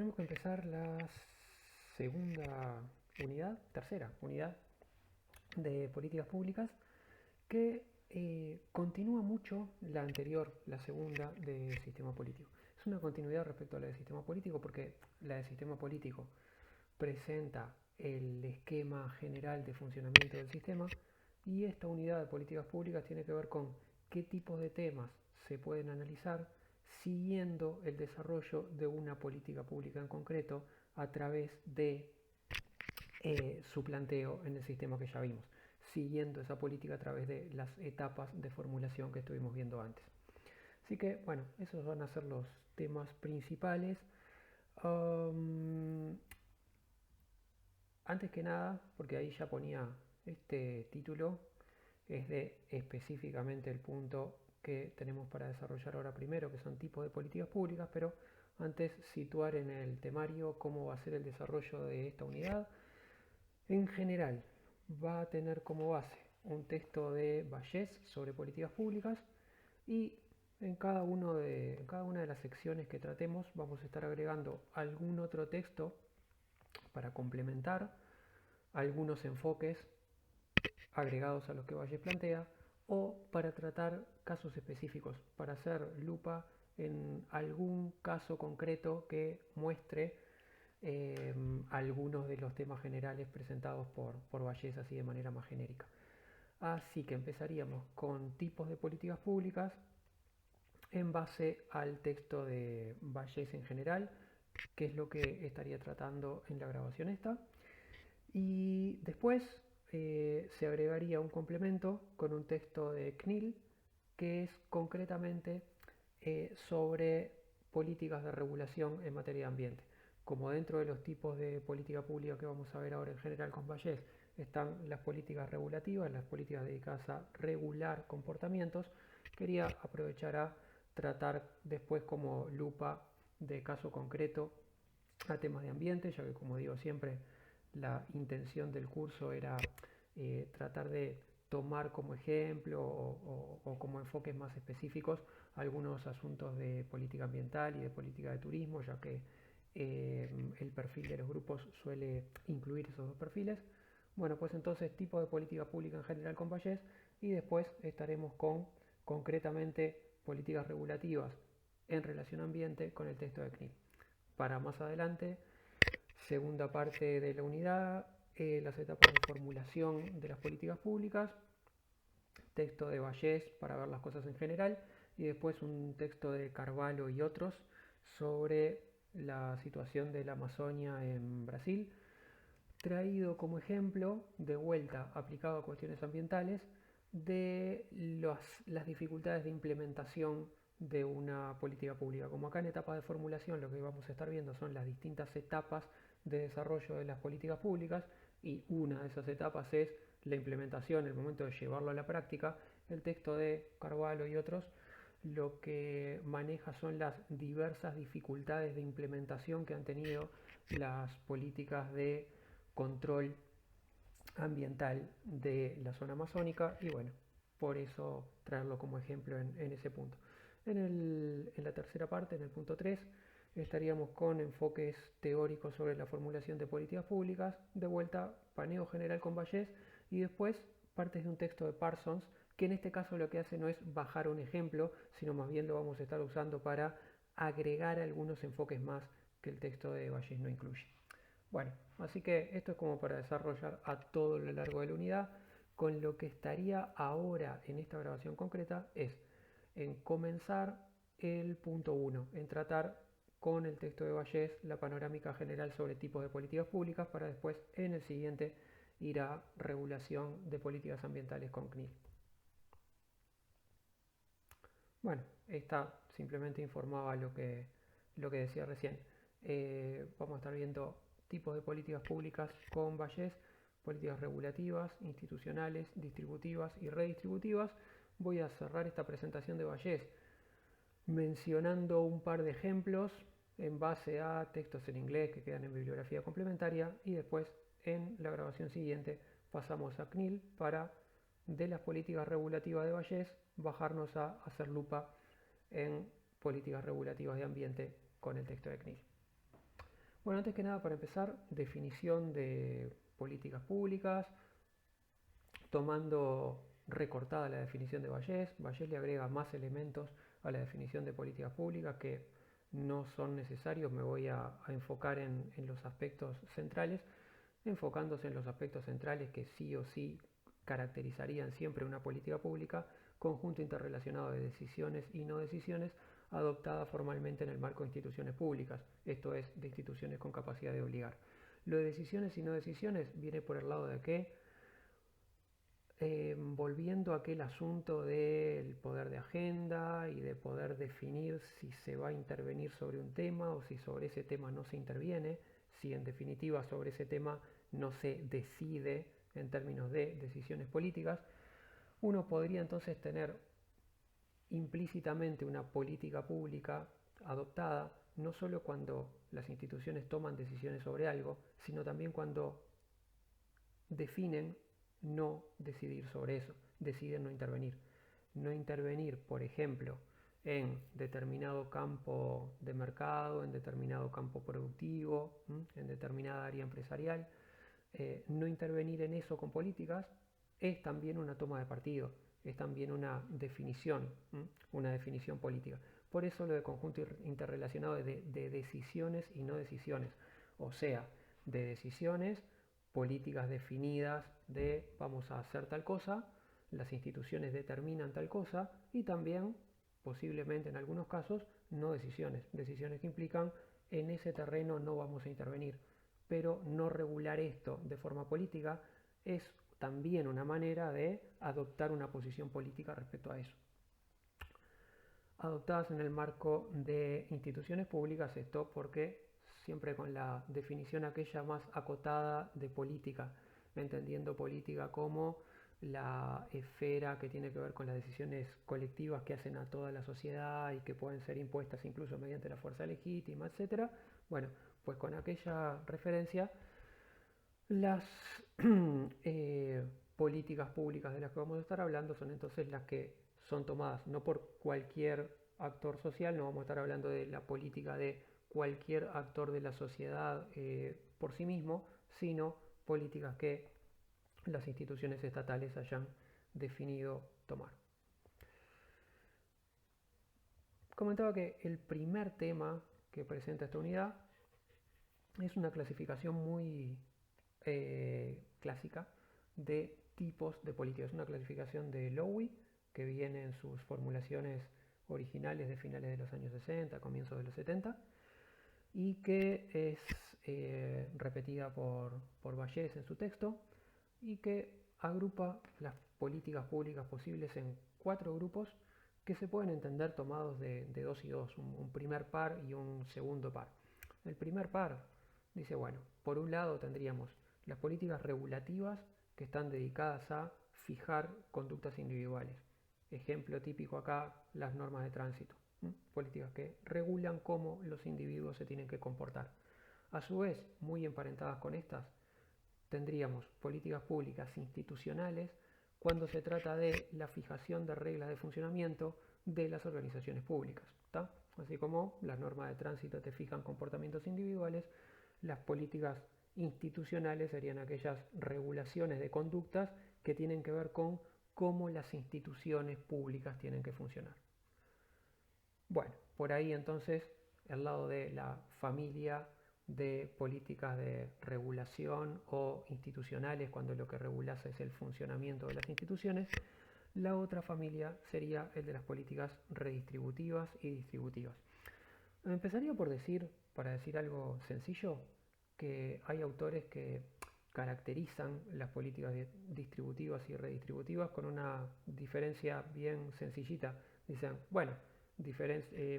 tenemos que empezar la tercera unidad de políticas públicas que continúa mucho la anterior, la segunda de sistema político. Es una continuidad respecto a la de sistema político porque la de sistema político presenta el esquema general de funcionamiento del sistema y esta unidad de políticas públicas tiene que ver con qué tipos de temas se pueden analizar siguiendo el desarrollo de una política pública en concreto a través de su planteo en el sistema que ya vimos, siguiendo esa política a través de las etapas de formulación que estuvimos viendo antes. Así que, bueno, esos van a ser los temas principales. Antes que nada, porque ahí ya ponía este título, es de específicamente el punto que tenemos para desarrollar ahora primero, que son tipos de políticas públicas, pero antes situar en el temario cómo va a ser el desarrollo de esta unidad. En general, va a tener como base un texto de Vallès sobre políticas públicas y en cada una de las secciones que tratemos vamos a estar agregando algún otro texto para complementar algunos enfoques agregados a los que Vallès plantea o para tratar casos específicos, para hacer lupa en algún caso concreto que muestre algunos de los temas generales presentados por Vallès así de manera más genérica. Así que empezaríamos con tipos de políticas públicas en base al texto de Vallès en general, que es lo que estaría tratando en la grabación esta. Y después se agregaría un complemento con un texto de CNIL, que es concretamente sobre políticas de regulación en materia de ambiente. Como dentro de los tipos de política pública que vamos a ver ahora en general con Vallès están las políticas regulativas, las políticas dedicadas a regular comportamientos, quería aprovechar a tratar después como lupa de caso concreto a temas de ambiente, ya que como digo siempre la intención del curso era tratar de tomar como ejemplo o como enfoques más específicos algunos asuntos de política ambiental y de política de turismo, ya que el perfil de los grupos suele incluir esos dos perfiles. Bueno, pues entonces tipo de política pública en general con Vallès y después estaremos con concretamente políticas regulativas en relación ambiente con el texto de CNIL. Para más adelante, segunda parte de la unidad, las etapas de formulación de las políticas públicas, texto de Vallès para ver las cosas en general y después un texto de Carvalho y otros sobre la situación de la Amazonia en Brasil, traído como ejemplo, de vuelta aplicado a cuestiones ambientales, de las dificultades de implementación de una política pública. Como acá en etapa de formulación lo que vamos a estar viendo son las distintas etapas de desarrollo de las políticas públicas y una de esas etapas es la implementación, el momento de llevarlo a la práctica. El texto de Carvalho y otros lo que maneja son las diversas dificultades de implementación que han tenido las políticas de control ambiental de la zona amazónica y bueno, por eso traerlo como ejemplo en ese punto. En la tercera parte, en el punto 3, estaríamos con enfoques teóricos sobre la formulación de políticas públicas, de vuelta paneo general con Vallès y después partes de un texto de Parsons, que en este caso lo que hace no es bajar un ejemplo, sino más bien lo vamos a estar usando para agregar algunos enfoques más que el texto de Vallès no incluye. Bueno, así que esto es como para desarrollar a todo lo largo de la unidad. Con lo que estaría ahora en esta grabación concreta es en comenzar el punto 1, en tratar con el texto de Vallès la panorámica general sobre tipos de políticas públicas para después en el siguiente ir a regulación de políticas ambientales con CNIL. Bueno, esta simplemente informaba lo que decía recién. Vamos a estar viendo tipos de políticas públicas con Vallès, políticas regulativas, institucionales, distributivas y redistributivas. Voy a cerrar esta presentación de Vallès mencionando un par de ejemplos en base a textos en inglés que quedan en bibliografía complementaria y después en la grabación siguiente pasamos a CNIL para de las políticas regulativas de Vallès bajarnos a hacer lupa en políticas regulativas de ambiente con el texto de CNIL. Bueno, antes que nada, para empezar, definición de políticas públicas, tomando recortada la definición de Vallès. Vallès le agrega más elementos a la definición de políticas públicas que no son necesarios. Me voy a enfocar en los aspectos centrales, enfocándose en los aspectos centrales que sí o sí caracterizarían siempre una política pública: conjunto interrelacionado de decisiones y no decisiones adoptada formalmente en el marco de instituciones públicas, esto es, de instituciones con capacidad de obligar. Lo de decisiones y no decisiones viene por el lado de que, volviendo a aquel asunto del poder de agenda y de poder definir si se va a intervenir sobre un tema o si sobre ese tema no se interviene, si en definitiva sobre ese tema no se decide en términos de decisiones políticas, uno podría entonces tener implícitamente una política pública adoptada no solo cuando las instituciones toman decisiones sobre algo, sino también cuando definen no decidir sobre eso, deciden no intervenir. No intervenir, por ejemplo, en determinado campo de mercado, en determinado campo productivo, en determinada área empresarial. No intervenir en eso con políticas es también una toma de partido, es también una definición política. Por eso lo de conjunto interrelacionado de decisiones y no decisiones, o sea, de decisiones políticas definidas de vamos a hacer tal cosa, las instituciones determinan tal cosa, y también posiblemente en algunos casos no decisiones, decisiones que implican en ese terreno no vamos a intervenir. Pero no regular esto de forma política es también una manera de adoptar una posición política respecto a eso. Adoptadas en el marco de instituciones públicas, esto porque siempre con la definición aquella más acotada de política, entendiendo política como la esfera que tiene que ver con las decisiones colectivas que hacen a toda la sociedad y que pueden ser impuestas incluso mediante la fuerza legítima, etc. Bueno, pues con aquella referencia, las políticas públicas de las que vamos a estar hablando son entonces las que son tomadas no por cualquier actor social, no vamos a estar hablando de la política de cualquier actor de la sociedad por sí mismo, sino políticas que las instituciones estatales hayan definido tomar. Comentaba que el primer tema que presenta esta unidad es una clasificación muy clásica de tipos de políticas. Es una clasificación de Lowy que viene en sus formulaciones originales de finales de los años 60, comienzos de los 70, y que es repetida por Vallès en su texto, y que agrupa las políticas públicas posibles en 4 grupos que se pueden entender tomados de 2 y 2, un primer par y un segundo par. El primer par dice, bueno, por un lado tendríamos las políticas regulativas que están dedicadas a fijar conductas individuales. Ejemplo típico acá, las normas de tránsito. Políticas que regulan cómo los individuos se tienen que comportar. A su vez, muy emparentadas con estas, tendríamos políticas públicas institucionales cuando se trata de la fijación de reglas de funcionamiento de las organizaciones públicas, ¿tá? Así como las normas de tránsito te fijan comportamientos individuales, las políticas institucionales serían aquellas regulaciones de conductas que tienen que ver con cómo las instituciones públicas tienen que funcionar. Bueno, por ahí entonces el lado de la familia de políticas de regulación o institucionales, cuando lo que regulas es el funcionamiento de las instituciones. La otra familia sería el de las políticas redistributivas y distributivas. Empezaría por decir, para decir algo sencillo, que hay autores que caracterizan las políticas distributivas y redistributivas con una diferencia bien sencillita. Dicen, bueno,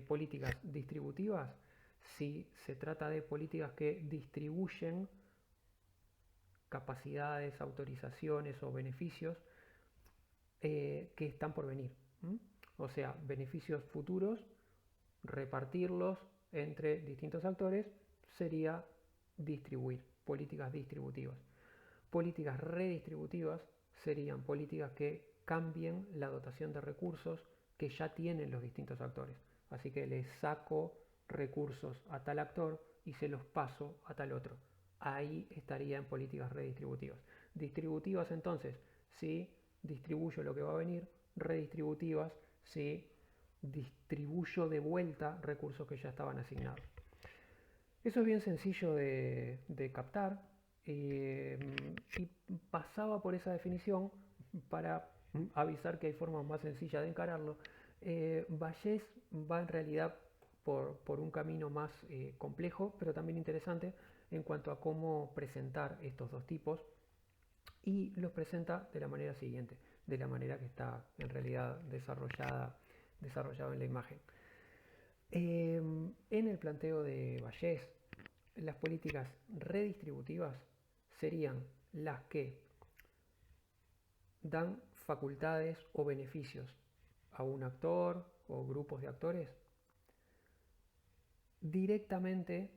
políticas distributivas si se trata de políticas que distribuyen capacidades, autorizaciones o beneficios que están por venir. O sea, beneficios futuros, repartirlos entre distintos actores sería distribuir, políticas distributivas. Políticas redistributivas serían políticas que cambien la dotación de recursos que ya tienen los distintos actores. Así que les saco recursos a tal actor y se los paso a tal otro. Ahí estaría en políticas redistributivas. Distributivas entonces, si distribuyo lo que va a venir. Redistributivas, si distribuyo de vuelta recursos que ya estaban asignados. Eso es bien sencillo de captar y pasaba por esa definición para avisar que hay formas más sencillas de encararlo. Vallès va en realidad por un camino más complejo, pero también interesante en cuanto a cómo presentar estos dos tipos, y los presenta de la manera siguiente, de la manera que está en realidad desarrollado en la imagen. En el planteo de Vallès, las políticas redistributivas serían las que dan facultades o beneficios a un actor o grupos de actores directamente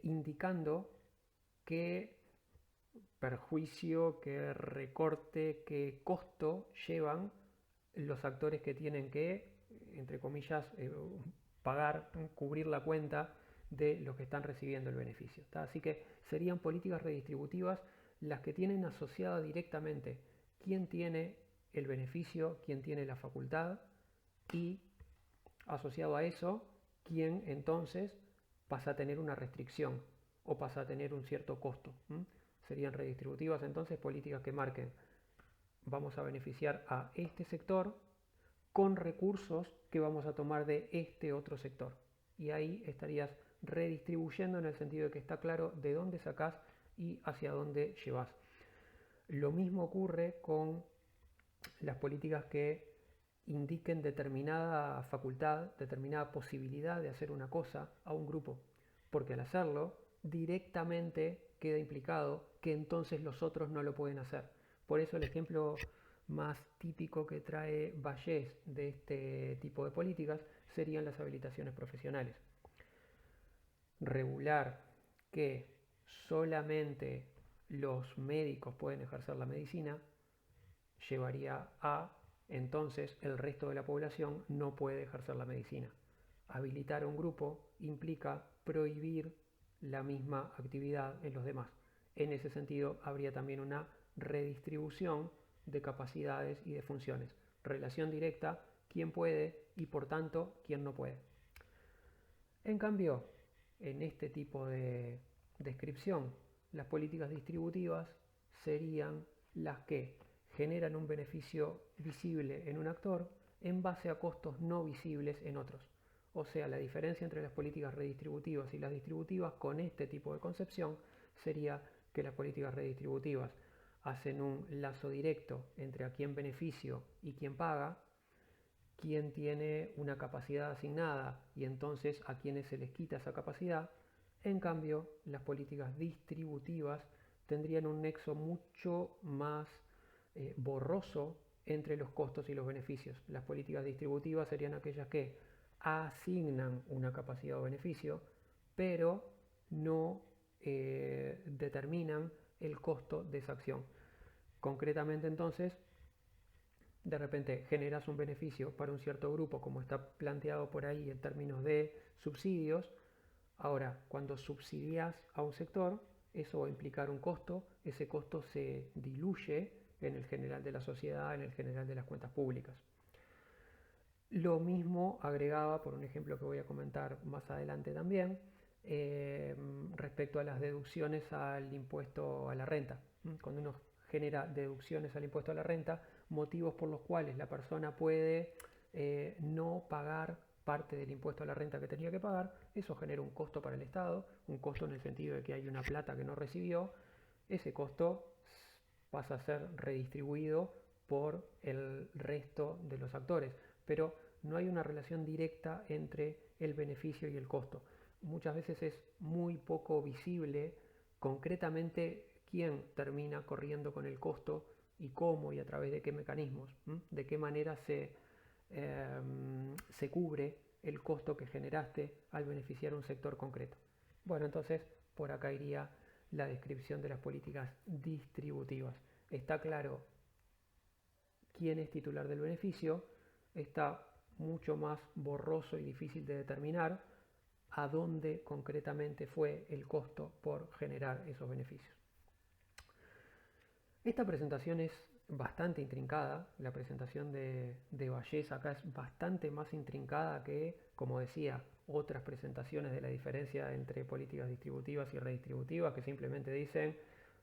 indicando qué perjuicio, qué recorte, qué costo llevan los actores que tienen que, entre comillas, pagar, cubrir la cuenta de los que están recibiendo el beneficio. ¿Tá? Así que serían políticas redistributivas las que tienen asociada directamente quién tiene el beneficio, quién tiene la facultad, y asociado a eso, quién entonces pasa a tener una restricción o pasa a tener un cierto costo. Serían redistributivas entonces políticas que marquen: vamos a beneficiar a este sector con recursos que vamos a tomar de este otro sector. Y ahí estarías redistribuyendo en el sentido de que está claro de dónde sacás y hacia dónde llevas. Lo mismo ocurre con las políticas que indiquen determinada facultad, determinada posibilidad de hacer una cosa a un grupo, porque al hacerlo directamente queda implicado que entonces los otros no lo pueden hacer. Por eso el ejemplo más típico que trae Vallès de este tipo de políticas serían las habilitaciones profesionales. Regular que solamente los médicos pueden ejercer la medicina llevaría a entonces el resto de la población no puede ejercer la medicina. Habilitar a un grupo implica prohibir la misma actividad en los demás. En ese sentido habría también una redistribución de capacidades y de funciones. Relación directa, quién puede y por tanto quién no puede. En cambio, en este tipo de descripción, las políticas distributivas serían las que generan un beneficio visible en un actor en base a costos no visibles en otros. O sea, la diferencia entre las políticas redistributivas y las distributivas con este tipo de concepción sería que las políticas redistributivas hacen un lazo directo entre a quién beneficio y quién paga, quién tiene una capacidad asignada y entonces a quienes se les quita esa capacidad. En cambio, las políticas distributivas tendrían un nexo mucho más borroso entre los costos y los beneficios. Las políticas distributivas serían aquellas que asignan una capacidad o beneficio, pero no determinan el costo de esa acción. Concretamente entonces, de repente generas un beneficio para un cierto grupo, como está planteado por ahí en términos de subsidios. Ahora, cuando subsidias a un sector, eso va a implicar un costo, ese costo se diluye en el general de la sociedad, en el general de las cuentas públicas. Lo mismo agregaba, por un ejemplo que voy a comentar más adelante también, respecto a las deducciones al impuesto a la renta. Cuando uno genera deducciones al impuesto a la renta, motivos por los cuales la persona puede no pagar parte del impuesto a la renta que tenía que pagar, eso genera un costo para el Estado, un costo en el sentido de que hay una plata que no recibió, ese costo pasa a ser redistribuido por el resto de los actores, pero no hay una relación directa entre el beneficio y el costo. Muchas veces es muy poco visible concretamente quién termina corriendo con el costo y cómo y a través de qué mecanismos, de qué manera se cubre el costo que generaste al beneficiar un sector concreto. Bueno, entonces por acá iría la descripción de las políticas distributivas. Está claro quién es titular del beneficio, está mucho más borroso y difícil de determinar a dónde concretamente fue el costo por generar esos beneficios. Esta presentación es bastante intrincada, la presentación de Vallès acá es bastante más intrincada que, como decía, otras presentaciones de la diferencia entre políticas distributivas y redistributivas, que simplemente dicen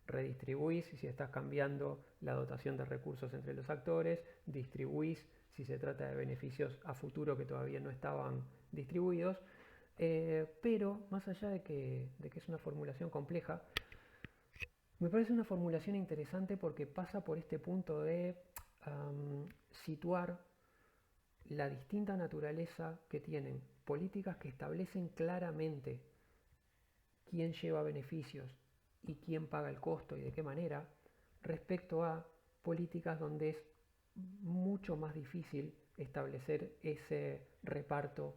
redistribuís si estás cambiando la dotación de recursos entre los actores, distribuís si se trata de beneficios a futuro que todavía no estaban distribuidos, pero más allá de que es una formulación compleja, me parece una formulación interesante porque pasa por este punto de situar la distinta naturaleza que tienen políticas que establecen claramente quién lleva beneficios y quién paga el costo y de qué manera, respecto a políticas donde es mucho más difícil establecer ese reparto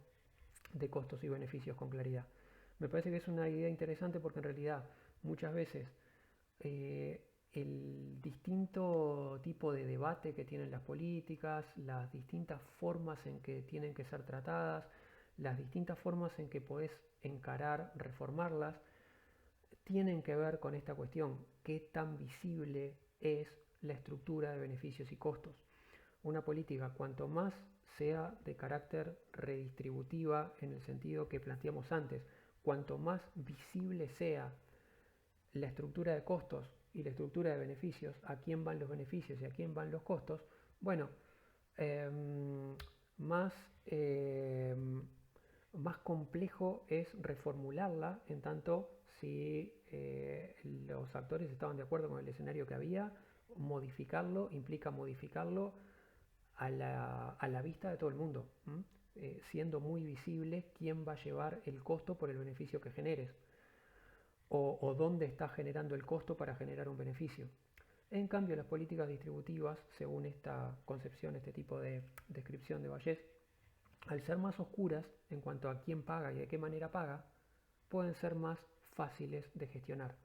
de costos y beneficios con claridad. Me parece que es una idea interesante porque en realidad muchas veces el distinto tipo de debate que tienen las políticas, las distintas formas en que tienen que ser tratadas, las distintas formas en que podés encarar, reformarlas, tienen que ver con esta cuestión, qué tan visible es la estructura de beneficios y costos. Una política, cuanto más sea de carácter redistributiva en el sentido que planteamos antes, cuanto más visible sea la estructura de costos y la estructura de beneficios, a quién van los beneficios y a quién van los costos, bueno, más, más complejo es reformularla en tanto si los actores estaban de acuerdo con el escenario que había, modificarlo implica modificarlo a la vista de todo el mundo, siendo muy visible quién va a llevar el costo por el beneficio que generes o dónde está generando el costo para generar un beneficio. En cambio, las políticas distributivas, según esta concepción, este tipo de descripción de Vallès, al ser más oscuras en cuanto a quién paga y de qué manera paga, pueden ser más fáciles de gestionar.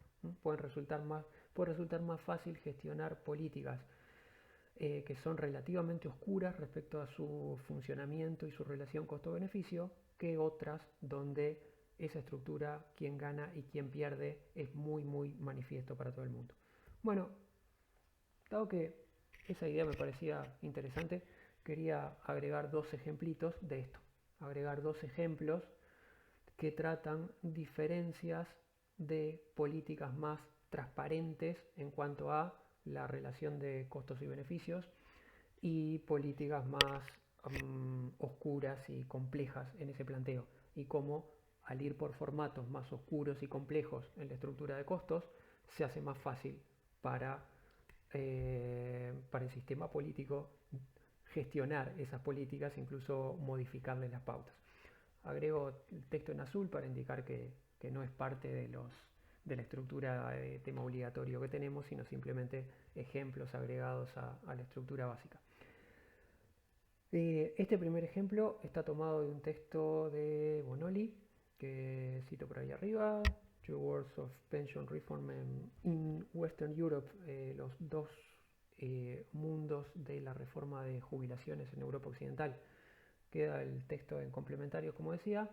Puede resultar más fácil gestionar políticas que son relativamente oscuras respecto a su funcionamiento y su relación costo-beneficio que otras donde esa estructura, quién gana y quién pierde, es muy manifiesto para todo el mundo. Bueno, dado que esa idea me parecía interesante, quería agregar dos ejemplitos de esto, agregar dos ejemplos que tratan diferencias de políticas más transparentes en cuanto a la relación de costos y beneficios y políticas más oscuras y complejas en ese planteo, y cómo al ir por formatos más oscuros y complejos en la estructura de costos se hace más fácil para el sistema político gestionar esas políticas, incluso modificarles las pautas. Agrego el texto en azul para indicar que no es parte de la estructura de tema obligatorio que tenemos, sino simplemente ejemplos agregados a la estructura básica. Este primer ejemplo está tomado de un texto de Bonoli, que cito por ahí arriba, Two Worlds of Pension Reform in Western Europe, los dos mundos de la reforma de jubilaciones en Europa Occidental. Queda el texto en complementario, como decía.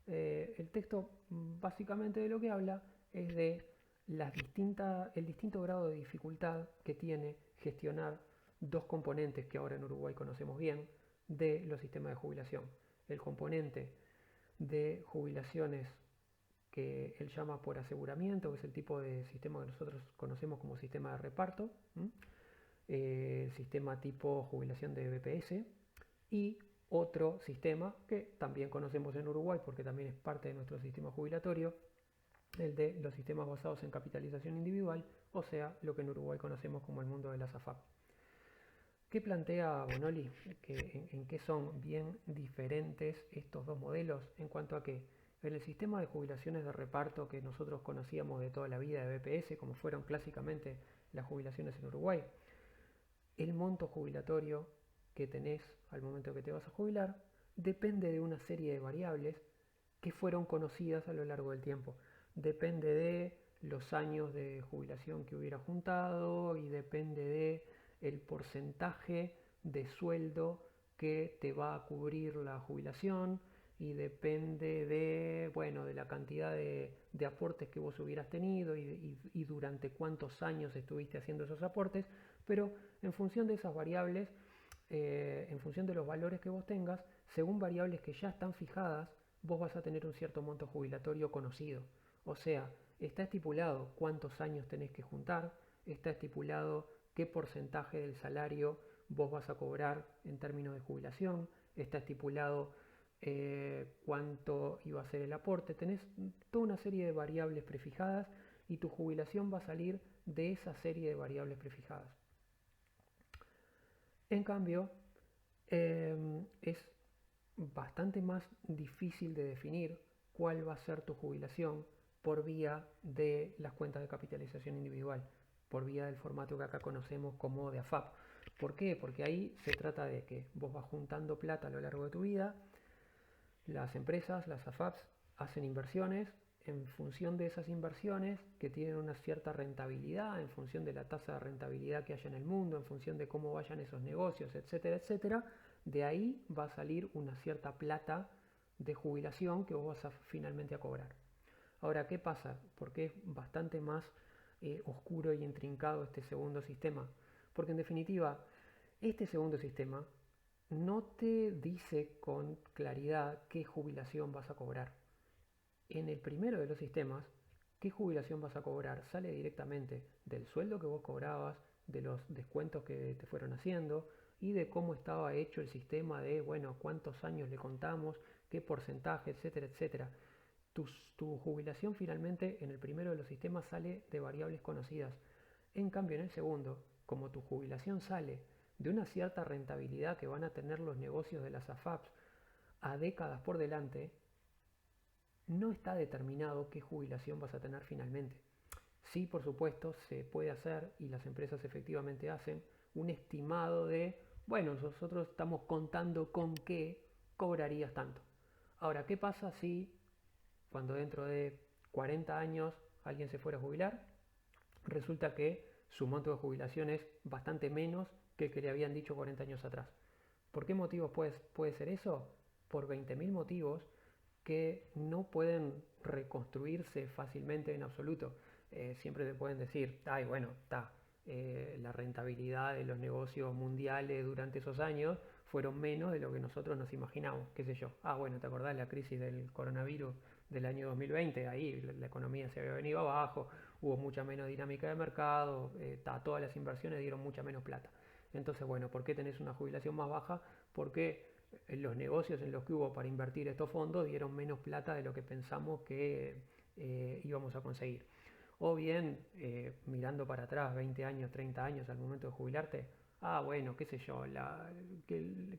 El texto básicamente de lo que habla es de el distinto grado de dificultad que tiene gestionar dos componentes que ahora en Uruguay conocemos bien de los sistemas de jubilación. El componente de jubilaciones que él llama por aseguramiento, que es el tipo de sistema que nosotros conocemos como sistema de reparto, sistema tipo jubilación de BPS, y otro sistema que también conocemos en Uruguay porque también es parte de nuestro sistema jubilatorio, el de los sistemas basados en capitalización individual, o sea, lo que en Uruguay conocemos como el mundo de las AFAP. ¿Qué plantea Bonoli? ¿En qué son bien diferentes estos dos modelos? En cuanto a que en el sistema de jubilaciones de reparto que nosotros conocíamos de toda la vida de BPS, como fueron clásicamente las jubilaciones en Uruguay, el monto jubilatorio que tenés al momento que te vas a jubilar depende de una serie de variables que fueron conocidas a lo largo del tiempo. Depende de los años de jubilación que hubiera juntado y depende de el porcentaje de sueldo que te va a cubrir la jubilación y depende de, bueno, de la cantidad de aportes que vos hubieras tenido y durante cuántos años estuviste haciendo esos aportes, pero en función de esas variables, en función de los valores que vos tengas, según variables que ya están fijadas, vos vas a tener un cierto monto jubilatorio conocido. O sea, está estipulado cuántos años tenés que juntar, está estipulado qué porcentaje del salario vos vas a cobrar en términos de jubilación, está estipulado cuánto iba a ser el aporte, tenés toda una serie de variables prefijadas y tu jubilación va a salir de esa serie de variables prefijadas. En cambio, es bastante más difícil de definir cuál va a ser tu jubilación por vía de las cuentas de capitalización individual, por vía del formato que acá conocemos como de AFAP. ¿Por qué? Porque ahí se trata de que vos vas juntando plata a lo largo de tu vida, las empresas, las AFAPs, hacen inversiones, en función de esas inversiones que tienen una cierta rentabilidad, en función de la tasa de rentabilidad que haya en el mundo, en función de cómo vayan esos negocios, etcétera, etcétera, de ahí va a salir una cierta plata de jubilación que vos vas a finalmente a cobrar. Ahora, ¿qué pasa? Porque es bastante más oscuro y intrincado este segundo sistema. Porque en definitiva, este segundo sistema no te dice con claridad qué jubilación vas a cobrar. En el primero de los sistemas, ¿qué jubilación vas a cobrar? Sale directamente del sueldo que vos cobrabas, de los descuentos que te fueron haciendo y de cómo estaba hecho el sistema de, bueno, cuántos años le contamos, qué porcentaje, etcétera, etcétera. Tu jubilación finalmente en el primero de los sistemas sale de variables conocidas. En cambio, en el segundo, como tu jubilación sale de una cierta rentabilidad que van a tener los negocios de las AFAPs a décadas por delante, no está determinado qué jubilación vas a tener finalmente. Sí, por supuesto, se puede hacer, y las empresas efectivamente hacen, un estimado de, bueno, nosotros estamos contando con que cobrarías tanto. Ahora, ¿qué pasa si cuando dentro de 40 años alguien se fuera a jubilar? Resulta que su monto de jubilación es bastante menos que el que le habían dicho 40 años atrás. ¿Por qué motivos puede ser eso? Por 20.000 motivos que no pueden reconstruirse fácilmente en absoluto. Siempre te pueden decir, ay, bueno, está, la rentabilidad de los negocios mundiales durante esos años fueron menos de lo que nosotros nos imaginamos, qué sé yo. Ah, bueno, ¿te acordás la crisis del coronavirus del año 2020? Ahí la economía se había venido abajo, hubo mucha menos dinámica de mercado, todas las inversiones dieron mucha menos plata. Entonces, bueno, ¿por qué tenés una jubilación más baja? Porque los negocios en los que hubo para invertir estos fondos dieron menos plata de lo que pensamos que íbamos a conseguir. O bien, mirando para atrás, 20 años, 30 años al momento de jubilarte, ah, bueno, qué sé yo,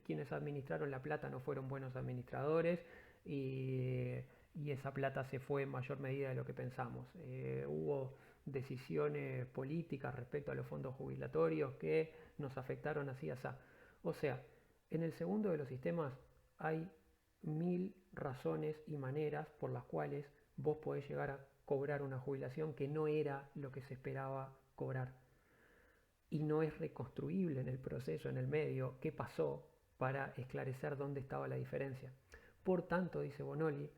quienes administraron la plata no fueron buenos administradores y esa plata se fue en mayor medida de lo que pensamos. Hubo decisiones políticas respecto a los fondos jubilatorios que nos afectaron así, así. O sea, en el segundo de los sistemas hay 1000 razones y maneras por las cuales vos podés llegar a cobrar una jubilación que no era lo que se esperaba cobrar. Y no es reconstruible en el proceso, en el medio, qué pasó para esclarecer dónde estaba la diferencia. Por tanto, dice Bonolli,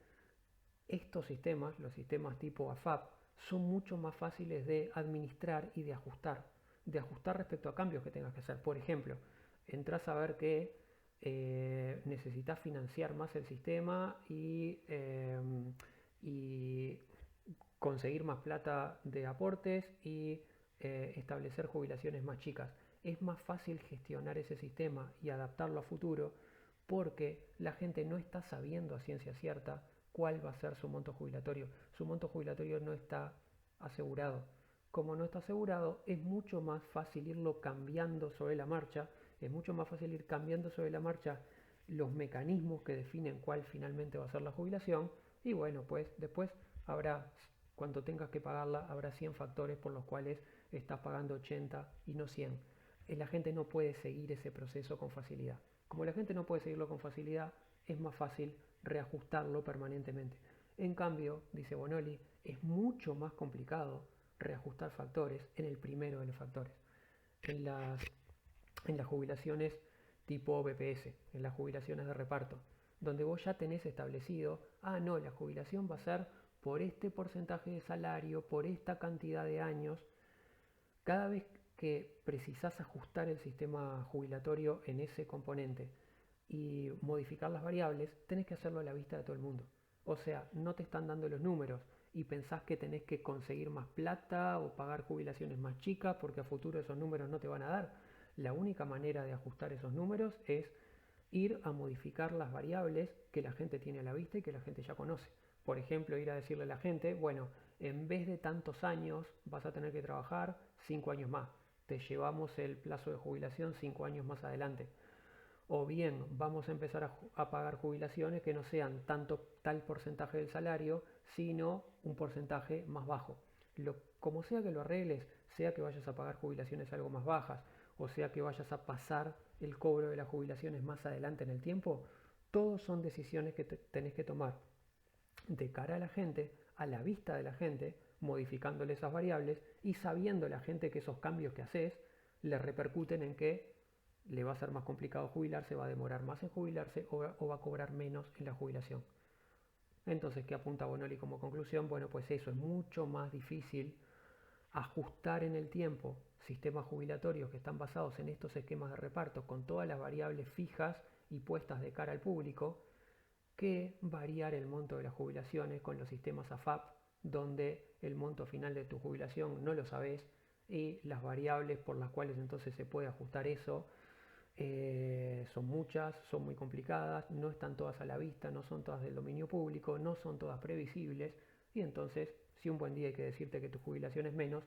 estos sistemas, los sistemas tipo AFAP, son mucho más fáciles de administrar y de ajustar respecto a cambios que tengas que hacer. Por ejemplo, entras a ver que necesitas financiar más el sistema y conseguir más plata de aportes y establecer jubilaciones más chicas. Es más fácil gestionar ese sistema y adaptarlo a futuro porque la gente no está sabiendo a ciencia cierta cuál va a ser su monto jubilatorio. Su monto jubilatorio no está asegurado. Como no está asegurado, es mucho más fácil irlo cambiando sobre la marcha, es mucho más fácil ir cambiando sobre la marcha los mecanismos que definen cuál finalmente va a ser la jubilación y bueno, pues después habrá, cuando tengas que pagarla, habrá 100 factores por los cuales estás pagando 80 y no 100. La gente no puede seguir ese proceso con facilidad. Como la gente no puede seguirlo con facilidad, es más fácil reajustarlo permanentemente. En cambio, dice Bonolli, es mucho más complicado reajustar factores en el primero de los factores. En las jubilaciones tipo BPS, en las jubilaciones de reparto. donde vos ya tenés establecido, no, la jubilación va a ser por este porcentaje de salario, por esta cantidad de años. Cada vez que precisás ajustar el sistema jubilatorio en ese componente y modificar las variables, tenés que hacerlo a la vista de todo el mundo. O sea, no te están dando los números y pensás que tenés que conseguir más plata o pagar jubilaciones más chicas porque a futuro esos números no te van a dar. La única manera de ajustar esos números es ir a modificar las variables que la gente tiene a la vista y que la gente ya conoce. Por ejemplo, ir a decirle a la gente, bueno, en vez de tantos años vas a tener que trabajar 5 años más. Te llevamos el plazo de jubilación 5 años más adelante. O bien vamos a empezar a pagar jubilaciones que no sean tal porcentaje del salario, sino un porcentaje más bajo. Como sea que lo arregles, sea que vayas a pagar jubilaciones algo más bajas, o sea que vayas a pasar el cobro de las jubilaciones más adelante en el tiempo, todos son decisiones que tenés que tomar de cara a la gente, a la vista de la gente, modificándole esas variables y sabiendo la gente que esos cambios que haces le repercuten en que le va a ser más complicado jubilarse, va a demorar más en jubilarse o va a cobrar menos en la jubilación. Entonces, ¿qué apunta Bonoli como conclusión? Bueno, pues eso, es mucho más difícil ajustar en el tiempo sistemas jubilatorios que están basados en estos esquemas de reparto con todas las variables fijas y puestas de cara al público, que variar el monto de las jubilaciones con los sistemas AFAP, donde el monto final de tu jubilación no lo sabes y las variables por las cuales entonces se puede ajustar eso son muchas, son muy complicadas, no están todas a la vista, no son todas del dominio público, no son todas previsibles y entonces si un buen día hay que decirte que tu jubilación es menos,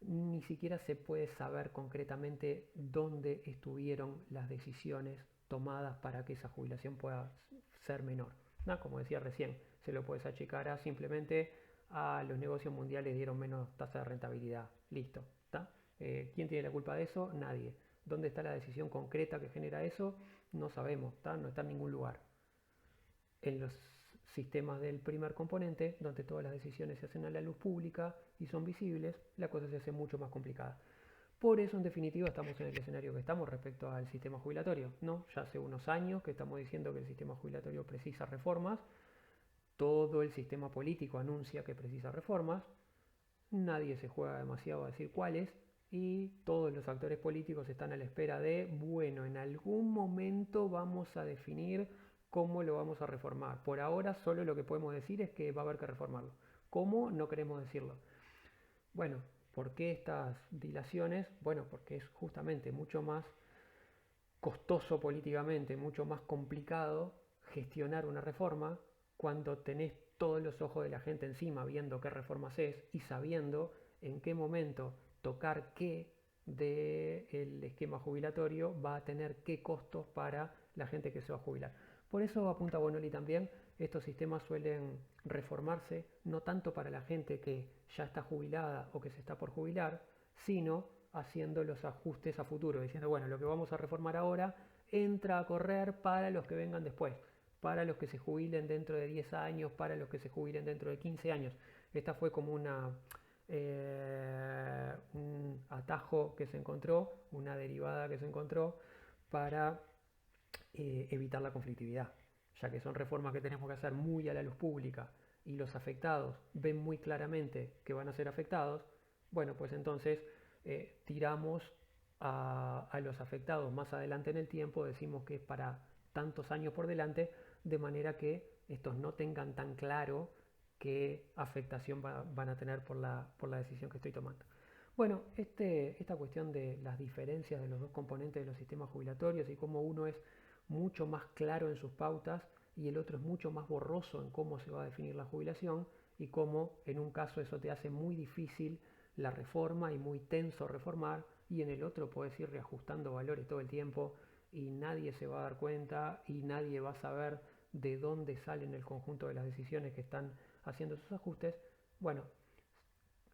ni siquiera se puede saber concretamente dónde estuvieron las decisiones tomadas para que esa jubilación pueda ser menor. ¿No? Como decía recién, se lo puedes achicar a simplemente a los negocios mundiales dieron menos tasa de rentabilidad. Listo. ¿Quién tiene la culpa de eso? Nadie. ¿Dónde está la decisión concreta que genera eso? No sabemos, no está en ningún lugar. En los sistemas del primer componente, donde todas las decisiones se hacen a la luz pública y son visibles, la cosa se hace mucho más complicada. Por eso, en definitiva, estamos en el escenario que estamos respecto al sistema jubilatorio, ¿no? Ya hace unos años que estamos diciendo que el sistema jubilatorio precisa reformas, todo el sistema político anuncia que precisa reformas, nadie se juega demasiado a decir cuáles, y todos los actores políticos están a la espera de, bueno, en algún momento vamos a definir cómo lo vamos a reformar. Por ahora solo lo que podemos decir es que va a haber que reformarlo. ¿Cómo? No queremos decirlo. Bueno, ¿por qué estas dilaciones? Bueno, porque es justamente mucho más costoso políticamente, mucho más complicado gestionar una reforma cuando tenés todos los ojos de la gente encima viendo qué reformas es y sabiendo en qué momento tocar qué del esquema jubilatorio va a tener qué costos para la gente que se va a jubilar. Por eso apunta Bonoli también, estos sistemas suelen reformarse no tanto para la gente que ya está jubilada o que se está por jubilar, sino haciendo los ajustes a futuro, diciendo, bueno, lo que vamos a reformar ahora entra a correr para los que vengan después, para los que se jubilen dentro de 10 años, para los que se jubilen dentro de 15 años. Esta fue como un atajo que se encontró, una derivada que se encontró para evitar la conflictividad, ya que son reformas que tenemos que hacer muy a la luz pública y los afectados ven muy claramente que van a ser afectados. Bueno, pues entonces tiramos a los afectados más adelante en el tiempo, decimos que es para tantos años por delante, de manera que estos no tengan tan claro qué afectación van a tener por la decisión que estoy tomando. Bueno, esta cuestión de las diferencias de los dos componentes de los sistemas jubilatorios y cómo uno es mucho más claro en sus pautas y el otro es mucho más borroso en cómo se va a definir la jubilación y cómo en un caso eso te hace muy difícil la reforma y muy tenso reformar y en el otro puedes ir reajustando valores todo el tiempo y nadie se va a dar cuenta y nadie va a saber de dónde salen el conjunto de las decisiones que están haciendo esos ajustes. Bueno,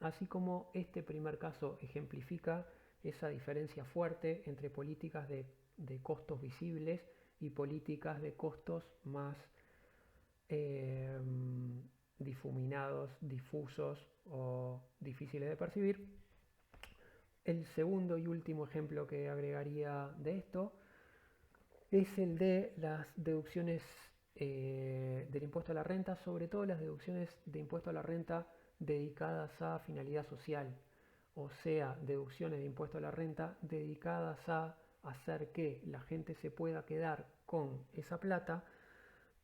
así como este primer caso ejemplifica esa diferencia fuerte entre políticas de costos visibles y políticas de costos más difuminados, difusos o difíciles de percibir. El segundo y último ejemplo que agregaría de esto es el de las deducciones del impuesto a la renta, sobre todo las deducciones de impuesto a la renta dedicadas a finalidad social, o sea, deducciones de impuesto a la renta dedicadas a hacer que la gente se pueda quedar con esa plata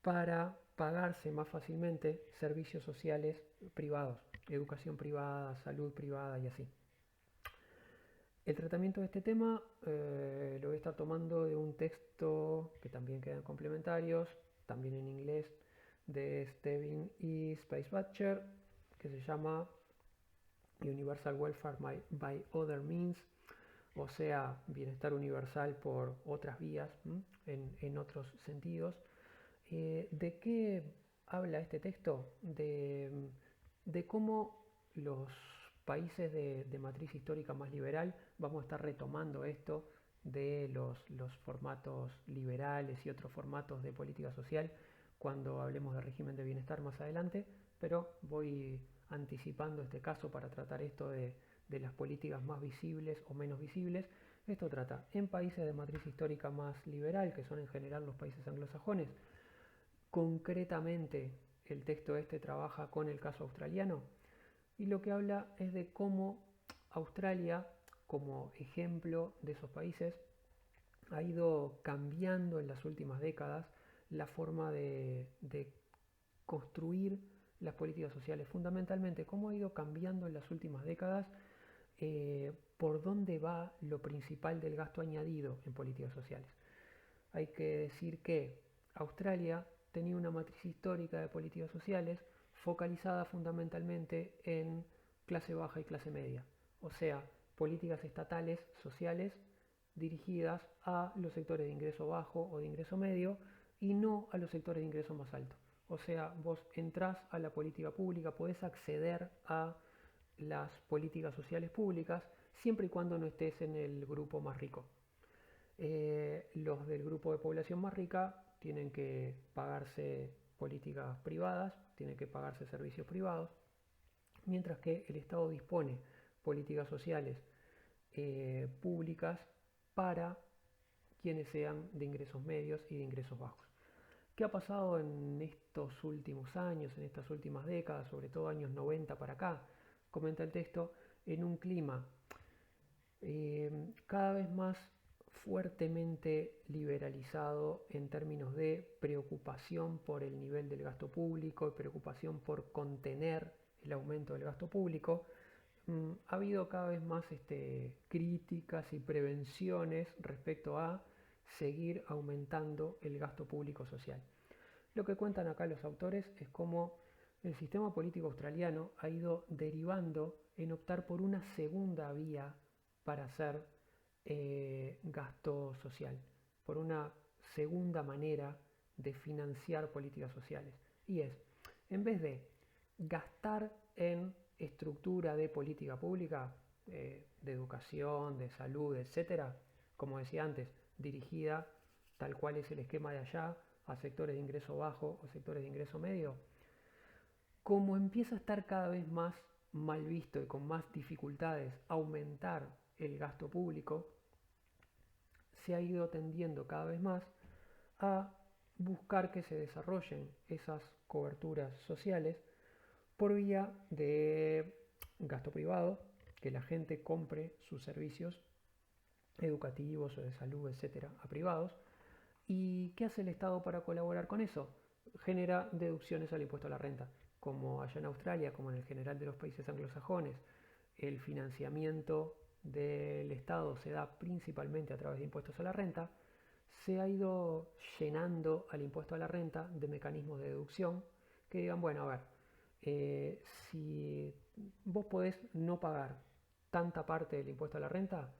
para pagarse más fácilmente servicios sociales privados, educación privada, salud privada y así. El tratamiento de este tema lo voy a estar tomando de un texto que también quedan complementarios, también en inglés, de Steven y Spacebatcher, que se llama Universal Welfare by Other Means, o sea, bienestar universal por otras vías, en otros sentidos. ¿De qué habla este texto? De cómo los países de matriz histórica más liberal vamos a estar retomando esto de los formatos liberales y otros formatos de política social cuando hablemos de régimen de bienestar más adelante, pero voy anticipando este caso para tratar esto de las políticas más visibles o menos visibles. Esto trata en países de matriz histórica más liberal, que son en general los países anglosajones. Concretamente, el texto este trabaja con el caso australiano y lo que habla es de cómo Australia, como ejemplo de esos países, ha ido cambiando en las últimas décadas la forma de construir las políticas sociales. Fundamentalmente, cómo ha ido cambiando en las últimas décadas por dónde va lo principal del gasto añadido en políticas sociales. Hay que decir que Australia tenía una matriz histórica de políticas sociales focalizada fundamentalmente en clase baja y clase media, o sea, políticas estatales sociales dirigidas a los sectores de ingreso bajo o de ingreso medio y no a los sectores de ingreso más alto. O sea, vos entrás a la política pública, podés acceder a las políticas sociales públicas siempre y cuando no estés en el grupo más rico. Los del grupo de población más rica tienen que pagarse políticas privadas, tienen que pagarse servicios privados, mientras que el Estado dispone políticas sociales públicas para quienes sean de ingresos medios y de ingresos bajos. ¿Qué ha pasado en estos últimos años, en estas últimas décadas, sobre todo años 90 para acá? Comenta el texto, en un clima cada vez más fuertemente liberalizado en términos de preocupación por el nivel del gasto público y preocupación por contener el aumento del gasto público. Ha habido cada vez más críticas y prevenciones respecto a seguir aumentando el gasto público social. Lo que cuentan acá los autores es cómo el sistema político australiano ha ido derivando en optar por una segunda vía para hacer gasto social, por una segunda manera de financiar políticas sociales. Y es, en vez de gastar en estructura de política pública, de educación, de salud, etcétera, como decía antes, dirigida tal cual es el esquema de allá a sectores de ingreso bajo o sectores de ingreso medio, como empieza a estar cada vez más mal visto y con más dificultades aumentar el gasto público, se ha ido tendiendo cada vez más a buscar que se desarrollen esas coberturas sociales por vía de gasto privado, que la gente compre sus servicios educativos o de salud, etcétera, a privados. ¿Y qué hace el Estado para colaborar con eso? Genera deducciones al impuesto a la renta, como allá en Australia, como en el general de los países anglosajones. El financiamiento del Estado se da principalmente a través de impuestos a la renta. Se ha ido llenando al impuesto a la renta de mecanismos de deducción que digan, bueno, a ver, si vos podés no pagar tanta parte del impuesto a la renta,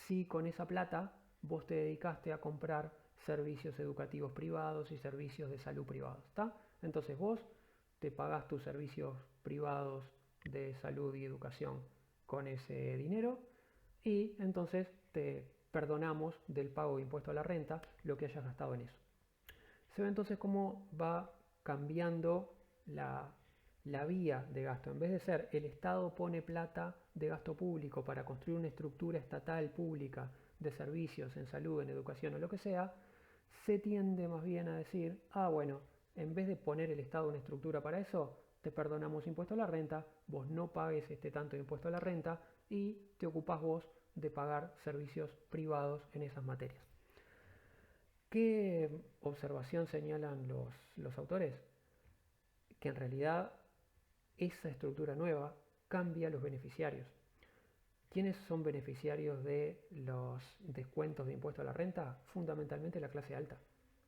si con esa plata vos te dedicaste a comprar servicios educativos privados y servicios de salud privados, ¿está? Entonces vos te pagás tus servicios privados de salud y educación con ese dinero y entonces te perdonamos del pago de impuesto a la renta lo que hayas gastado en eso. Se ve entonces cómo va cambiando la vía de gasto. En vez de ser el Estado pone plata de gasto público para construir una estructura estatal pública de servicios en salud, en educación o lo que sea, se tiende más bien a decir, bueno, en vez de poner el Estado una estructura para eso, te perdonamos impuesto a la renta, vos no pagues este tanto de impuesto a la renta y te ocupás vos de pagar servicios privados en esas materias. ¿Qué observación señalan los autores? Que en realidad esa estructura nueva cambia los beneficiarios. ¿Quiénes son beneficiarios de los descuentos de impuesto a la renta? Fundamentalmente la clase alta,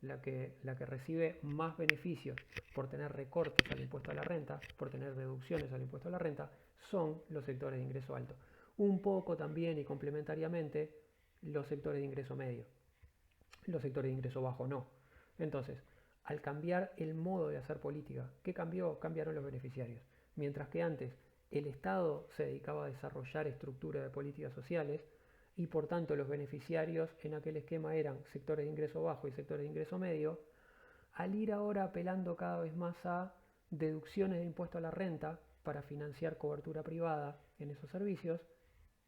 la que recibe más beneficios por tener recortes al impuesto a la renta, por tener deducciones al impuesto a la renta, son los sectores de ingreso alto. Un poco también y complementariamente los sectores de ingreso medio. Los sectores de ingreso bajo no. Entonces, al cambiar el modo de hacer política, ¿qué cambió? Cambiaron los beneficiarios. Mientras que antes el Estado se dedicaba a desarrollar estructuras de políticas sociales y por tanto los beneficiarios en aquel esquema eran sectores de ingreso bajo y sectores de ingreso medio, al ir ahora apelando cada vez más a deducciones de impuesto a la renta para financiar cobertura privada en esos servicios,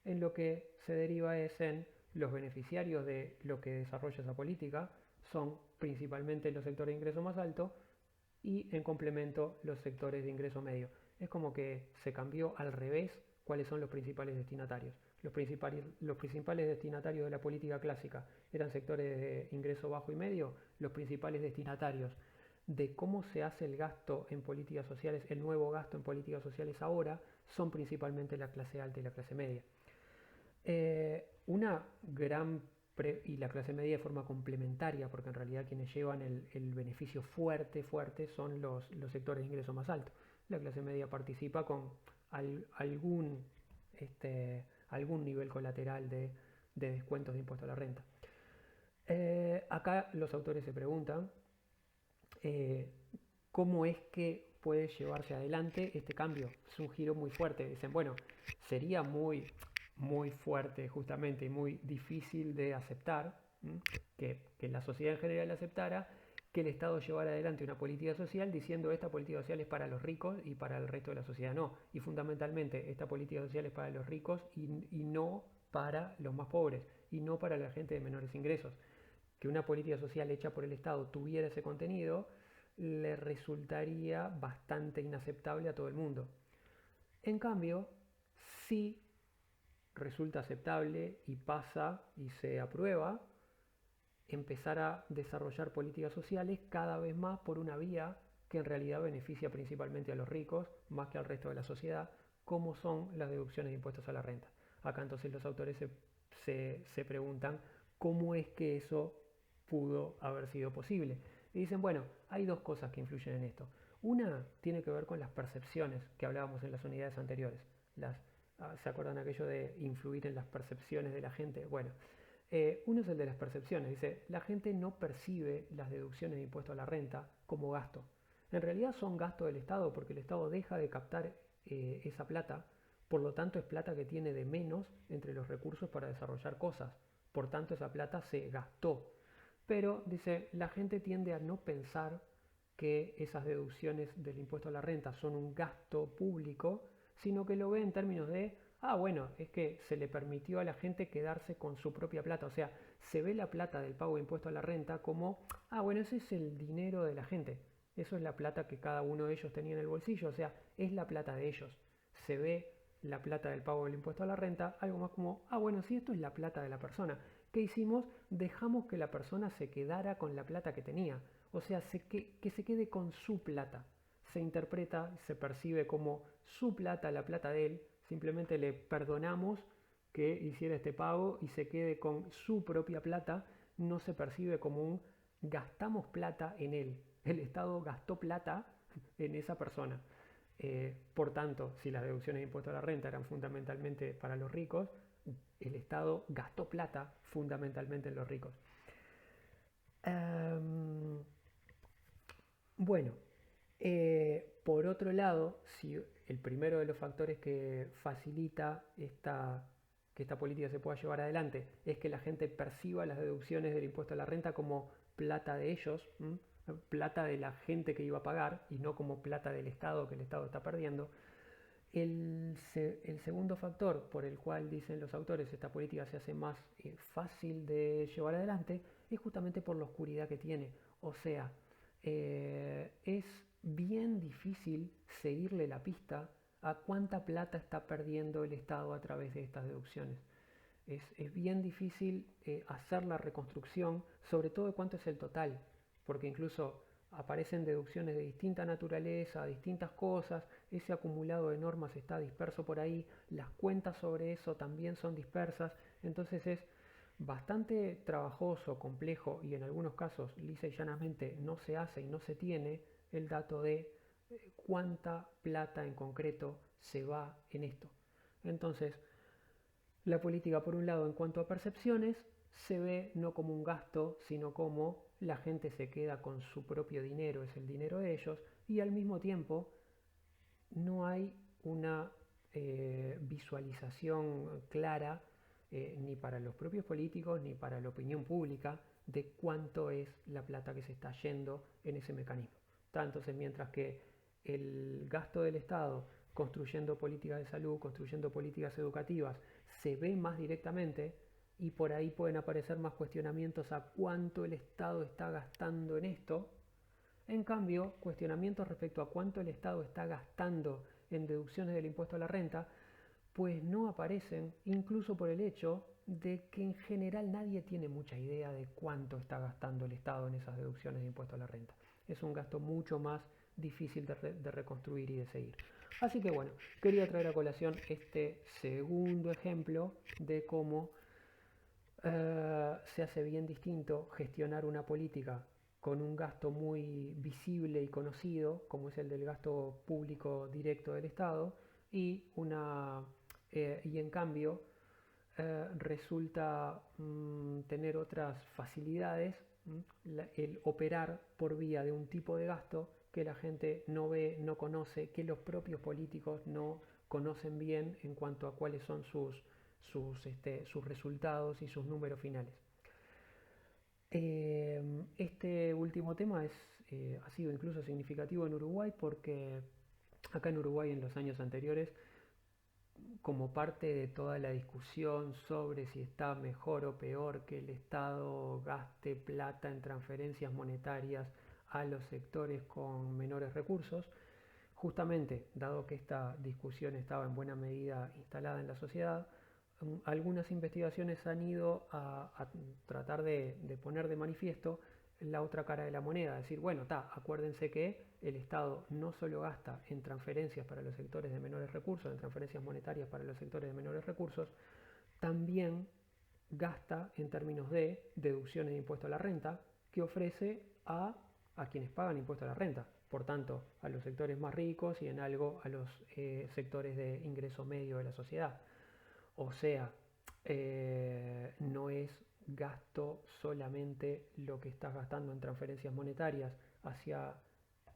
en lo que se deriva es en los beneficiarios de lo que desarrolla esa política son principalmente los sectores de ingreso más alto y en complemento los sectores de ingreso medio. Es como que se cambió al revés cuáles son los principales destinatarios. Los principales destinatarios de la política clásica eran sectores de ingreso bajo y medio. Los principales destinatarios de cómo se hace el gasto en políticas sociales, el nuevo gasto en políticas sociales ahora, son principalmente la clase alta y la clase media. Una gran y la clase media de forma complementaria, porque en realidad quienes llevan el beneficio fuerte son los sectores de ingreso más alto. La clase media participa con algún nivel colateral de descuentos de impuesto a la renta. Acá los autores se preguntan cómo es que puede llevarse adelante este cambio. Es un giro muy fuerte. Dicen, bueno, sería muy fuerte justamente y muy difícil de aceptar que la sociedad en general aceptara que el Estado llevara adelante una política social diciendo esta política social es para los ricos y para el resto de la sociedad no. Y fundamentalmente esta política social es para los ricos y no para los más pobres y no para la gente de menores ingresos. Que una política social hecha por el Estado tuviera ese contenido le resultaría bastante inaceptable a todo el mundo. En cambio, sí resulta aceptable y pasa y se aprueba empezar a desarrollar políticas sociales cada vez más por una vía que en realidad beneficia principalmente a los ricos más que al resto de la sociedad, como son las deducciones de impuestos a la renta. Acá entonces los autores se preguntan cómo es que eso pudo haber sido posible. Y dicen, bueno, hay dos cosas que influyen en esto. Una tiene que ver con las percepciones que hablábamos en las unidades anteriores. ¿Se acuerdan aquello de influir en las percepciones de la gente? Bueno, uno es el de las percepciones. Dice, la gente no percibe las deducciones de impuesto a la renta como gasto. En realidad son gasto del Estado porque el Estado deja de captar esa plata, por lo tanto es plata que tiene de menos entre los recursos para desarrollar cosas. Por tanto esa plata se gastó. Pero, dice, la gente tiende a no pensar que esas deducciones del impuesto a la renta son un gasto público, sino que lo ve en términos de, bueno, es que se le permitió a la gente quedarse con su propia plata. O sea, se ve la plata del pago de impuesto a la renta como, bueno, ese es el dinero de la gente. Eso es la plata que cada uno de ellos tenía en el bolsillo. O sea, es la plata de ellos. Se ve la plata del pago del impuesto a la renta algo más como, bueno, sí, esto es la plata de la persona. ¿Qué hicimos? Dejamos que la persona se quedara con la plata que tenía. O sea, que se quede con su plata. Se interpreta, se percibe como su plata, la plata de él. Simplemente le perdonamos que hiciera este pago y se quede con su propia plata. No se percibe como un gastamos plata en él. El Estado gastó plata en esa persona. Por tanto, si las deducciones de impuesto a la renta eran fundamentalmente para los ricos, el Estado gastó plata fundamentalmente en los ricos. Bueno, por otro lado, si el primero de los factores que facilita que esta política se pueda llevar adelante es que la gente perciba las deducciones del impuesto a la renta como plata de ellos, plata de la gente que iba a pagar y no como plata del Estado que el Estado está perdiendo. El segundo factor por el cual dicen los autores esta política se hace más fácil de llevar adelante es justamente por la oscuridad que tiene. O sea, es bien difícil seguirle la pista a cuánta plata está perdiendo el Estado a través de estas deducciones. Es bien difícil hacer la reconstrucción, sobre todo de cuánto es el total, porque incluso aparecen deducciones de distinta naturaleza, distintas cosas, ese acumulado de normas está disperso por ahí, las cuentas sobre eso también son dispersas, entonces es bastante trabajoso, complejo y en algunos casos lisa y llanamente no se hace y no se tiene el dato de cuánta plata en concreto se va en esto. Entonces, la política, por un lado, en cuanto a percepciones, se ve no como un gasto, sino como la gente se queda con su propio dinero, es el dinero de ellos, y al mismo tiempo no hay una visualización clara ni para los propios políticos ni para la opinión pública de cuánto es la plata que se está yendo en ese mecanismo. Entonces, mientras que el gasto del Estado construyendo políticas de salud, construyendo políticas educativas, se ve más directamente y por ahí pueden aparecer más cuestionamientos a cuánto el Estado está gastando en esto. En cambio, cuestionamientos respecto a cuánto el Estado está gastando en deducciones del impuesto a la renta, pues no aparecen, incluso por el hecho de que en general nadie tiene mucha idea de cuánto está gastando el Estado en esas deducciones de impuesto a la renta. Es un gasto mucho más difícil de reconstruir y de seguir. Así que bueno, quería traer a colación este segundo ejemplo de cómo se hace bien distinto gestionar una política con un gasto muy visible y conocido, como es el del gasto público directo del Estado, y en cambio resulta tener otras facilidades, el operar por vía de un tipo de gasto que la gente no ve, no conoce, que los propios políticos no conocen bien en cuanto a cuáles son sus resultados y sus números finales. Este último tema ha sido incluso significativo en Uruguay porque acá en Uruguay en los años anteriores, como parte de toda la discusión sobre si está mejor o peor que el Estado gaste plata en transferencias monetarias a los sectores con menores recursos, justamente dado que esta discusión estaba en buena medida instalada en la sociedad, algunas investigaciones han ido a tratar de poner de manifiesto la otra cara de la moneda, decir, bueno, acuérdense que el Estado no solo gasta en transferencias para los sectores de menores recursos, en transferencias monetarias para los sectores de menores recursos, también gasta en términos de deducciones de impuesto a la renta que ofrece a quienes pagan impuesto a la renta, por tanto, a los sectores más ricos y en algo a los sectores de ingreso medio de la sociedad. O sea, no es gasto solamente lo que estás gastando en transferencias monetarias hacia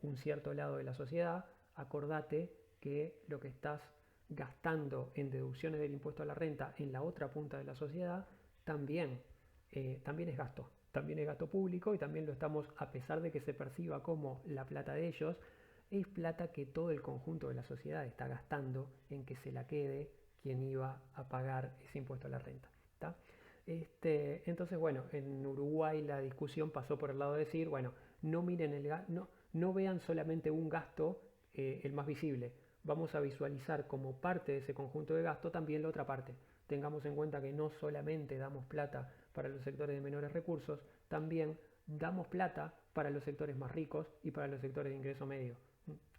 un cierto lado de la sociedad. Acordate que lo que estás gastando en deducciones del impuesto a la renta en la otra punta de la sociedad también, también es gasto público y también lo estamos, a pesar de que se perciba como la plata de ellos, es plata que todo el conjunto de la sociedad está gastando en que se la quede quien iba a pagar ese impuesto a la renta. Entonces, bueno, en Uruguay la discusión pasó por el lado de decir, bueno, no miren no vean solamente un gasto, el más visible. Vamos a visualizar como parte de ese conjunto de gasto también la otra parte. Tengamos en cuenta que no solamente damos plata para los sectores de menores recursos, también damos plata para los sectores más ricos y para los sectores de ingreso medio,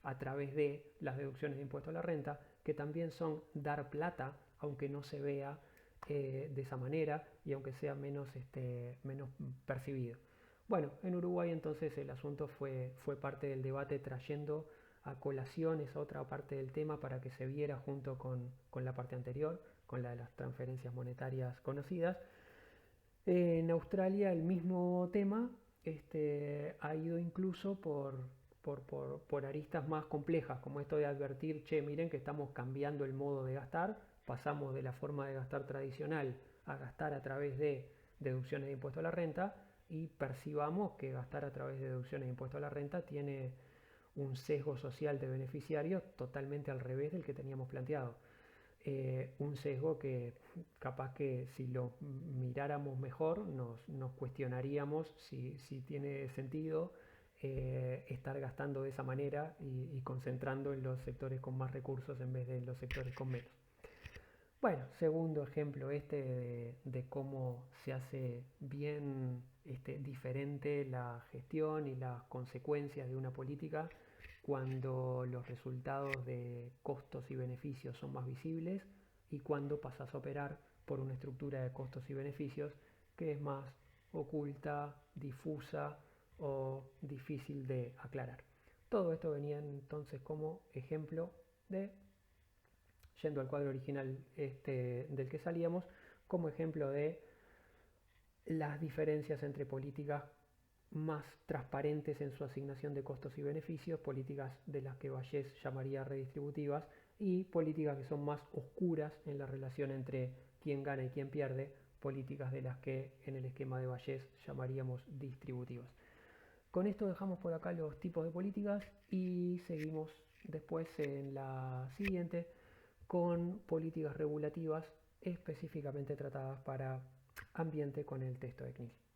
a través de las deducciones de impuesto a la renta, que también son dar plata, aunque no se vea de esa manera y aunque sea menos percibido. Bueno, en Uruguay entonces el asunto fue parte del debate, trayendo a colación esa otra parte del tema para que se viera junto con la parte anterior, con la de las transferencias monetarias conocidas. En Australia el mismo tema ha ido incluso por aristas más complejas, como esto de advertir, che, miren que estamos cambiando el modo de gastar, pasamos de la forma de gastar tradicional a gastar a través de deducciones de impuesto a la renta, y percibamos que gastar a través de deducciones de impuesto a la renta tiene un sesgo social de beneficiarios totalmente al revés del que teníamos planteado. Un sesgo que capaz que si lo miráramos mejor nos cuestionaríamos si tiene sentido estar gastando de esa manera y concentrando en los sectores con más recursos en vez de en los sectores con menos. Bueno, segundo ejemplo de cómo se hace bien diferente la gestión y las consecuencias de una política cuando los resultados de costos y beneficios son más visibles y cuando pasas a operar por una estructura de costos y beneficios que es más oculta, difusa o difícil de aclarar. Todo esto venía entonces como ejemplo de, yendo al cuadro original del que salíamos, como ejemplo de las diferencias entre políticas más transparentes en su asignación de costos y beneficios, políticas de las que Bayes llamaría redistributivas, y políticas que son más oscuras en la relación entre quién gana y quién pierde, políticas de las que en el esquema de Bayes llamaríamos distributivas. Con esto dejamos por acá los tipos de políticas y seguimos después en la siguiente con políticas regulativas específicamente tratadas para ambiente con el texto de CNIL.